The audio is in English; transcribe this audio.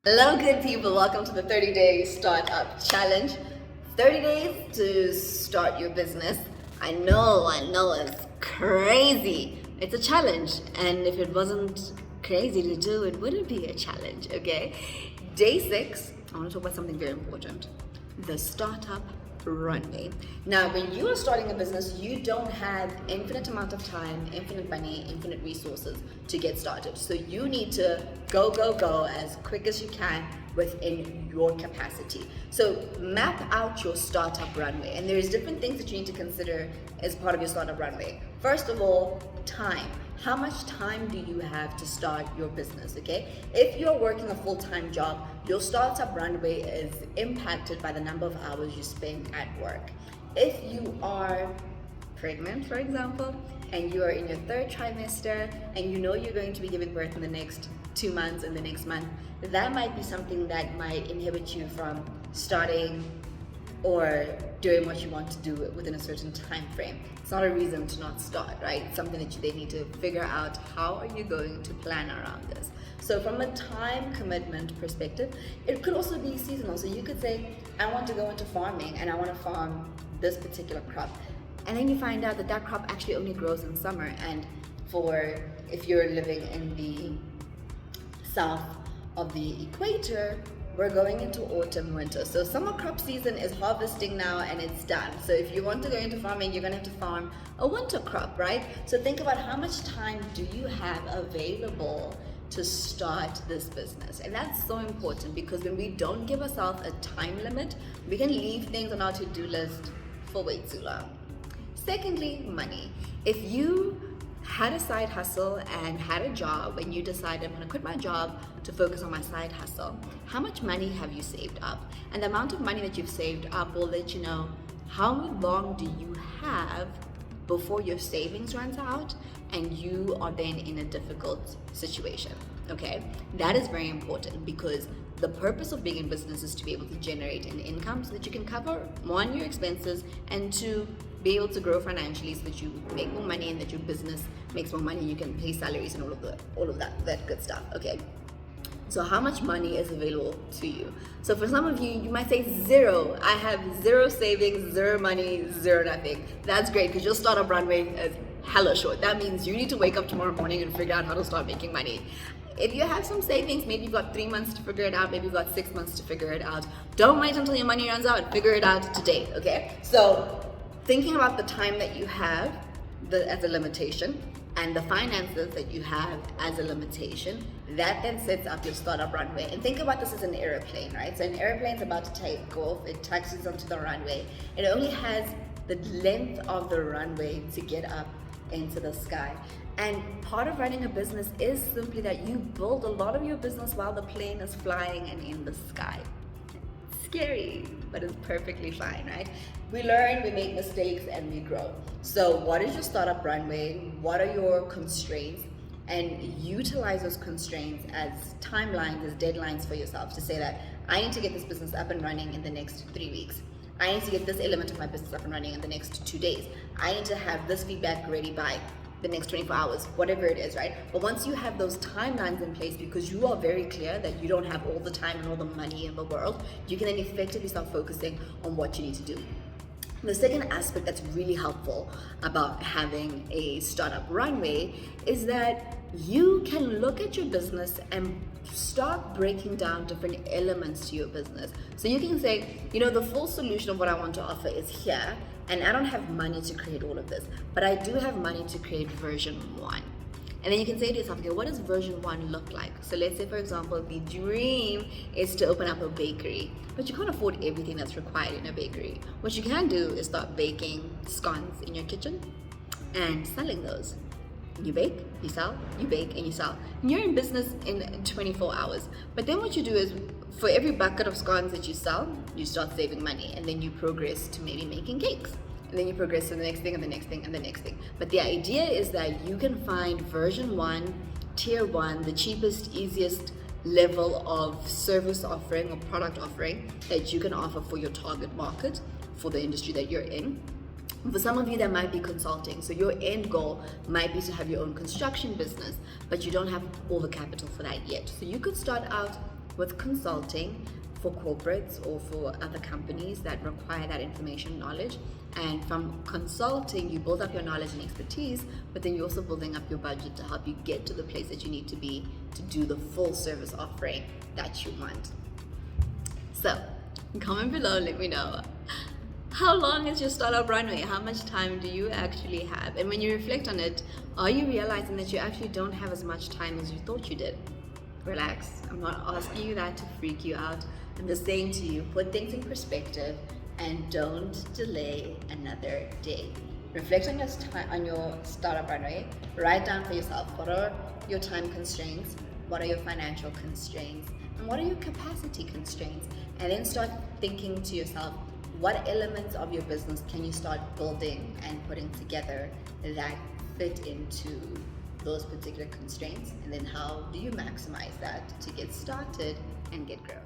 Hello, good people. Welcome to the 30-day startup challenge. 30 days to start your business. I know, it's crazy. It's a challenge, and if it wasn't crazy to do, it wouldn't be a challenge, okay? Day 6, I want to talk about something very important: the startup runway. Now, when you are starting a business, you don't have infinite amount of time, infinite money, infinite resources to get started. So you need to go as quick as you can within your capacity. So map out your startup runway, and there's different things that you need to consider as part of your startup runway. First of all, time. How much time do you have to start your business? Okay, if you're working a full-time job, your startup runway is impacted by the number of hours you spend at work. If you are pregnant, for example, and you are in your 3rd trimester and you know you're going to be giving birth in the next 2 months and the next month, that might be something that might inhibit you from starting or doing what you want to do within a certain time frame. It's not a reason to not start, right? It's something that they need to figure out. How are you going to plan around this? So from a time commitment perspective, it could also be seasonal. So you could say, I want to go into farming and I want to farm this particular crop. And then you find out that that crop actually only grows in summer. And for if you're living in the south of the equator, we're going into autumn, winter. So summer crop season is harvesting now and it's done. So if you want to go into farming, you're gonna have to farm a winter crop, right? So think about how much time do you have available to start this business. And that's so important, because when we don't give ourselves a time limit, we can leave things on our to-do list for way too long. Secondly, money. If you had a side hustle and had a job and you decided, I'm going to quit my job to focus on my side hustle, how much money have you saved up? And the amount of money that you've saved up will let you know how long do you have before your savings runs out and you are then in a difficult situation. Okay, that is very important, because the purpose of being in business is to be able to generate an income so that you can cover, one, your expenses, and two, be able to grow financially so that you make more money and that your business makes more money. You can pay salaries and all of that good stuff. Okay, so how much money is available to you? So for some of you, you might say zero. I have zero savings, zero money, zero nothing. That's great, because your startup runway is hella short. That means you need to wake up tomorrow morning and figure out how to start making money. If you have some savings, maybe you've got 3 months to figure it out, maybe you've got 6 months to figure it out. Don't wait until your money runs out, figure it out today, okay? So thinking about the time that you have as a limitation, and the finances that you have as a limitation, that then sets up your startup runway. And think about this as an airplane, right? So an airplane's about to take off, it taxis onto the runway. It only has the length of the runway to get up into the sky. And part of running a business is simply that you build a lot of your business while the plane is flying and in the sky. Scary, but it's perfectly fine, right? We learn, we make mistakes, and we grow. So what is your startup runway? What are your constraints? And utilize those constraints as timelines, as deadlines for yourself, to say that I need to get this business up and running in the next 3 weeks. I need to get this element of my business up and running in the next 2 days. I need to have this feedback ready by the next 24 hours, whatever it is, right? But once you have those timelines in place, because you are very clear that you don't have all the time and all the money in the world, you can then effectively start focusing on what you need to do. The second aspect that's really helpful about having a startup runway is that you can look at your business and start breaking down different elements to your business. So you can say, the full solution of what I want to offer is here, and I don't have money to create all of this, but I do have money to create version 1. And then you can say to yourself, okay, what does version 1 look like? So let's say, for example, the dream is to open up a bakery, but you can't afford everything that's required in a bakery. What you can do is start baking scones in your kitchen and selling those. You bake, you sell, you bake, and you sell. And you're in business in 24 hours. But then what you do is, for every bucket of scones that you sell, you start saving money, and then you progress to maybe making cakes. And then you progress to the next thing and the next thing and the next thing. But the idea is that you can find version 1, tier 1, the cheapest, easiest level of service offering or product offering that you can offer for your target market, for the industry that you're in. For some of you, that might be consulting. So your end goal might be to have your own construction business, but you don't have all the capital for that yet. So you could start out with consulting for corporates or for other companies that require that information knowledge. And from consulting, you build up your knowledge and expertise, but then you're also building up your budget to help you get to the place that you need to be to do the full service offering that you want. So comment below, let me know, how long is your startup runway? How much time do you actually have? And when you reflect on it, are you realizing that you actually don't have as much time as you thought you did? Relax. I'm not asking you that to freak you out. I'm just saying to you, put things in perspective and don't delay another day. Reflect on your startup runway. Write down for yourself, what are your time constraints? What are your financial constraints? And what are your capacity constraints? And then start thinking to yourself, what elements of your business can you start building and putting together that fit into those particular constraints? And then how do you maximize that to get started and get growing?